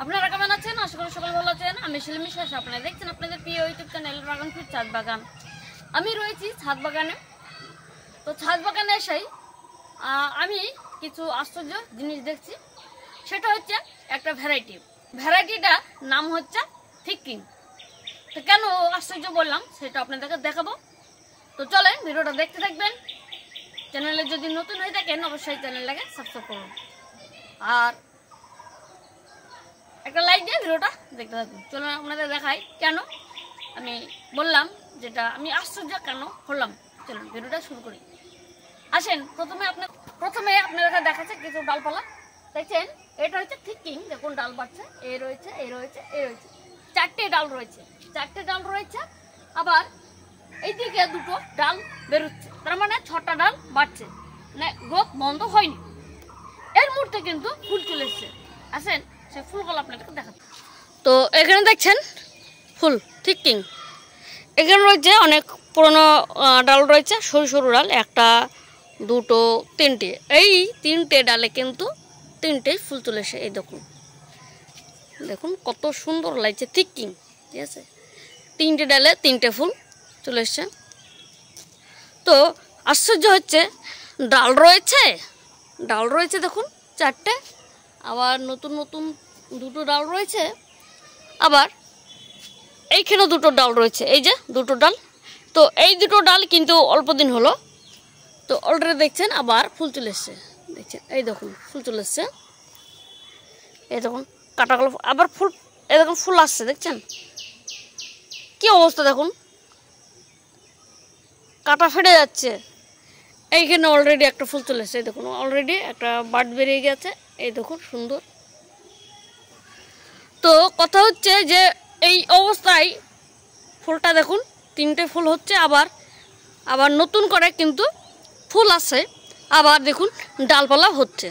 আপনারা কেমন আছেন? আশা করি সকলে ভালো আছেন। আমি শিলিমি শেষ, আপনারা দেখছেন আপনাদের প্রিয় ইউটিউব চ্যানেল ড্রাগন ফ্রুট ছাদ বাগান। আমি রয়েছি ছাদ বাগানে। তো ছাদ বাগানে এসেই আমি কিছু আশ্চর্য জিনিস দেখছি। সেটা হচ্ছে একটা ভ্যারাইটিটার নাম হচ্ছে থিকিং। তো কেন আশ্চর্য বললাম সেটা আপনাদেরকে দেখাবো। তো চলেন ভিডিওটা দেখতে থাকবেন। চ্যানেলে যদি নতুন হয়ে থাকেন অবশ্যই চ্যানেলটাকে সাবস্ক্রাইব করুন আর একটা লাইক দিয়ে ভিডিওটা দেখতে থাকুন। চলুন আপনাদের দেখাই কেন আমি বললাম যেটা আমি আশ্চর্য কেন হলাম। চলুন ভিডিওটা শুরু করি। আসেন প্রথমে আপনাদের দেখাচ্ছে কিছু ডালপালা দেখছেন। এটা হচ্ছে থিকিং, দেখুন ডাল বাড়ছে, এই রয়েছে, এই রয়েছে, এই রয়েছে, চারটে ডাল রয়েছে। আবার এইদিকে দুটো ডাল বেরোচ্ছে, তার মানে 6টা ডাল বাড়ছে, মানে গ্রোথ বন্ধ হয়নি। এর মুহূর্তে কিন্তু ফুল চলে এসছে। আসেন সেই ফুলগুলো আপনাদেরকে দেখাচ্ছি। তো এখানে দেখছেন ফুল থিকিং। এখানে রয়েছে অনেক পুরনো ডাল রয়েছে, সরু সরু ডাল, একটা দুটো তিনটে। এই তিনটে ডালে কিন্তু তিনটেই ফুল চলে এসে, এই দেখুন কত সুন্দর লাগছে থিকিং। ঠিক আছে, তিনটে ডালে তিনটে ফুল চলে এসছে। তো আশ্চর্য হচ্ছে ডাল রয়েছে দেখুন 4টে, আবার নতুন দুটো ডাল রয়েছে, আবার এইখানে দুটো ডাল রয়েছে, এই যে দুটো ডাল। তো এই দুটো ডাল কিন্তু অল্প দিন হলো, তো অলরেডি দেখছেন আবার ফুল চলে এসছে। দেখছেন এই দেখুন ফুল চলে এসছে, এই দেখুন কাটাগুলো আবার ফুল, এই দেখুন ফুল আসছে, দেখছেন কি অবস্থা। দেখুন কাটা ফেটে যাচ্ছে। এইখানে অলরেডি একটা ফুল চলে এসছে, এই দেখুন অলরেডি একটা বার্ড বেরিয়ে গেছে, এই দেখুন সুন্দর। তো কথা হচ্ছে যে এই অবস্থায় ফুলটা দেখুন 3টে ফুল হচ্ছে, আবার নতুন করে কিন্তু ফুল আসছে, আবার দেখুন ডালপালা হচ্ছে।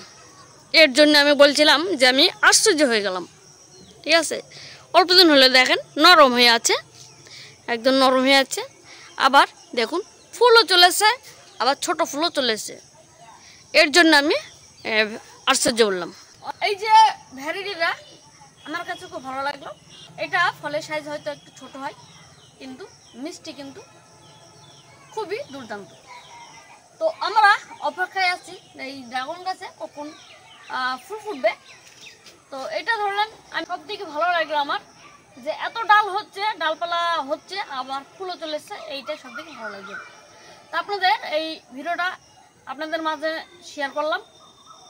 এর জন্য আমি বলছিলাম যে আমি আশ্চর্য হয়ে গেলাম। ঠিক আছে, অল্প দিন হলে দেখেন নরম হয়ে আছে, একদম নরম হয়ে আছে। আবার দেখুন ফুলও চলে এসছে, আবার ছোট ফুলও চলে এসছে। এর জন্য আমি আশ্চর্য বললাম। এই যে ভ্যারাইটিটা আমার কাছে খুব ভালো লাগলো। এটা ফলের সাইজ হয়তো একটু ছোট হয়, কিন্তু মিষ্টি কিন্তু খুবই দুর্দান্ত। তো আমরা অপেক্ষায় আছি এই ড্রাগন গাছে কখন ফুল ফুটবে। তো এটা ধরলেন আমি সব থেকে ভালো লাগলো আমার, যে এত ডাল হচ্ছে, ডালপালা হচ্ছে, আবার ফুলও চলে এসছে, এইটাই সব থেকে ভালো লাগলো। তা আপনাদের এই ভিডিওটা আপনাদের মাঝে শেয়ার করলাম।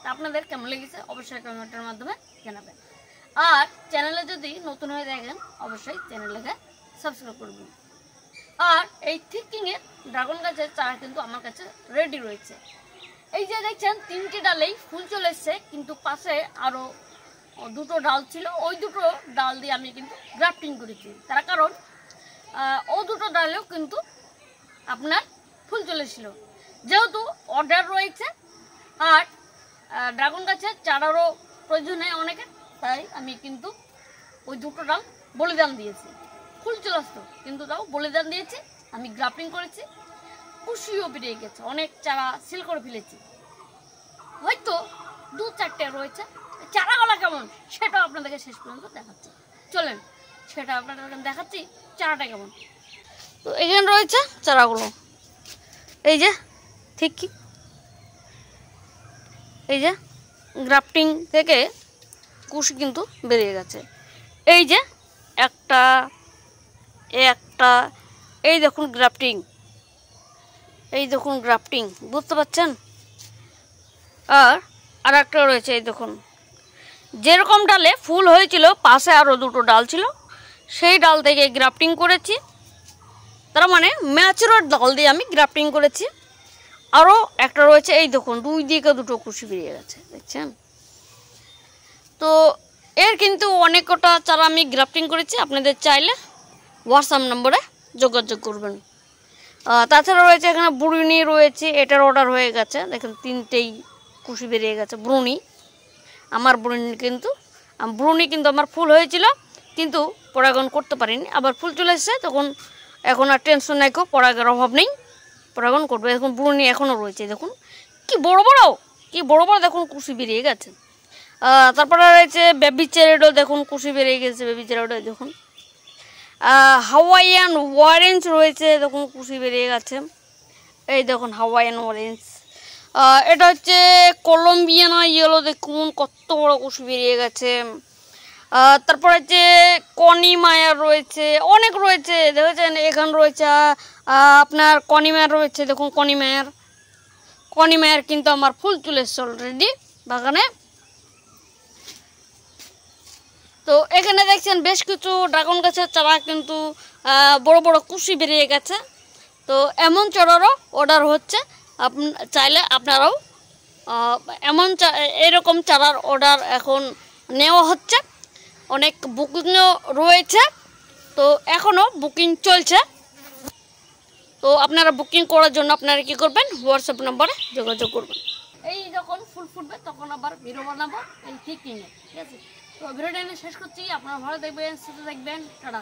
তা আপনাদের কেমন লেগেছে অবশ্যই কমেন্টের মাধ্যমে জানাবেন। আর চ্যানেলে যদি নতুন হয়ে দেখেন অবশ্যই চ্যানেলটাকে সাবস্ক্রাইব করবেন। আর এই থিকিংয়ের ড্রাগন গাছের চারা কিন্তু আমার কাছে রেডি রয়েছে। এই যে দেখছেন 3টে ডালেই ফুল চলে এসছে, কিন্তু পাশে আরও দুটো ডাল ছিল, ওই দুটো ডাল দিয়ে আমি কিন্তু গ্রাফটিং করেছি। তার কারণ ও দুটো ডালেও কিন্তু আপনার ফুল চলেছিল। যেহেতু অর্ডার রয়েছে আর ড্রাগন গাছের চারারও প্রয়োজন হয় অনেকের, তাই আমি কিন্তু ওই দুটো ডাল বলিদান দিয়েছি। ফুল চলে আসতো কিন্তু তাও বলিদান দিয়েছি, আমি গ্রাফটিং করেছি, কুশিও বেরিয়ে গেছে, অনেক চারা সিল করে ফেলেছি। হয়তো 2-4টে রয়েছে। চারাগুলো কেমন সেটাও আপনাদেরকে শেষ পর্যন্ত দেখাচ্ছি। চলেন সেটা আপনাদেরকে দেখাচ্ছি চারাটা কেমন। তো এখানে রয়েছে চারাগুলো, এই যে ঠিক এই যে গ্রাফটিং থেকে কুশি কিন্তু বেরিয়ে গেছে। এই যে একটা এই দেখুন গ্রাফটিং, বুঝতে পারছেন। আর একটা রয়েছে, এই দেখুন যেরকম ডালে ফুল হয়েছিল পাশে আরও দুটো ডাল ছিল, সেই ডাল থেকে গ্রাফটিং করেছি। তার মানে ম্যাচুরার ডাল দিয়ে আমি গ্রাফটিং করেছি। আরও একটা রয়েছে, এই দেখুন 2 দিকে দুটো কুশি বেরিয়ে গেছে, দেখছেন। তো এর কিন্তু অনেক কটা চারা আমি গ্রাফটিং করেছি, আপনাদের চাইলে হোয়াটসঅ্যাপ নম্বরে যোগাযোগ করবেন। তাছাড়া রয়েছে এখানে ব্রুনি রয়েছে, এটার অর্ডার হয়ে গেছে, দেখেন 3টেই কুশি বেরিয়ে গেছে। ব্রুনি কিন্তু আমার ফুল হয়েছিল, কিন্তু পরাগন করতে পারিনি, আবার ফুল চলে এসছে, তখন এখন আর টেনশন নাই, পরাগের অভাব নেই, পরাগন করবে। এখন ব্রুনি এখনও রয়েছে, দেখুন কি বড় বড় দেখুন কুশি বেরিয়ে গেছে। তারপরে রয়েছে বেবি চেরিডো, দেখুন কুশি বেরিয়ে গেছে বেবি চেরিডো দেখুন। হাওয়াইয়ান অরেঞ্জ রয়েছে, দেখুন কুশি বেরিয়ে গেছে, এই দেখুন হাওয়াইয়ান অরেঞ্জ। এটা হচ্ছে কলম্বিয়ানা ইয়েলো, দেখুন কত বড় কুশি বেরিয়ে গেছে। তারপর হচ্ছে কনিমায়ার রয়েছে, অনেক রয়েছে দেখেছেন, এখানে রয়েছে আপনার কনিমায়ার রয়েছে, দেখুন কনিমায়ার কিন্তু আমার ফুল চলে এসছে অলরেডি বাগানে। তো এখানে দেখছেন বেশ কিছু ড্রাগন গাছের চারা কিন্তু বড় বড় কুশি বেরিয়ে গেছে। তো এমন চারারও অর্ডার হচ্ছে, চাইলে আপনারাও এরকম চারার অর্ডার এখন নেওয়া হচ্ছে, অনেক বুকিংও রয়েছে, তো এখনও বুকিং চলছে। তো আপনারা বুকিং করার জন্য আপনারা কী করবেন, হোয়াটসঅ্যাপ নাম্বারে যোগাযোগ করবেন। এই যখন ফুল ফুটবে তখন আবার ভিডিও বানাবো এই ঠিক নিয়ে, ঠিক আছে। তো ভিডিওটা শেষ করছি, আপনারা ভালো দেখবেন, সুস্থ থাকবেন, টাটা।